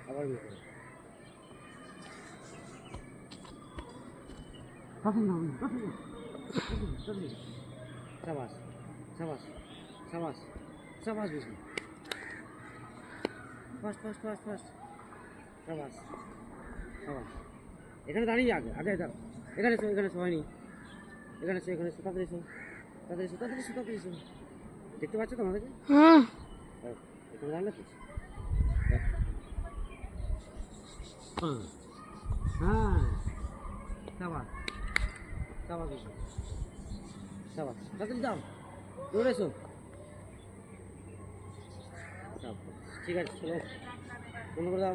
আবার বের সাবাস সাবাস সাবাস সাবাস বেশি ফাস্ট ফাস্ট ফাস্ট ফাস্ট সাবাস সাবাস এখানে দাঁড়িয়ে আগে আগে দাঁড়া এখানে এসো এখানে এসো হয়নি এখানে এসো এখানে এসো তাড়াতাড়ি এসো তাড়াতাড়ি এসো তাড়াতাড়ি এসো তাড়াতাড়ি এসো দেখতে পাচ্ছ তো আমাদেরকে এখানে দাঁড়ালে তো হ্যাঁ সাবাস সাবাস এসো সাবাস তাড়াতাড়ি দাও দৌড়ে এসো ঠিক আছে চলো বন্ধ করে দাও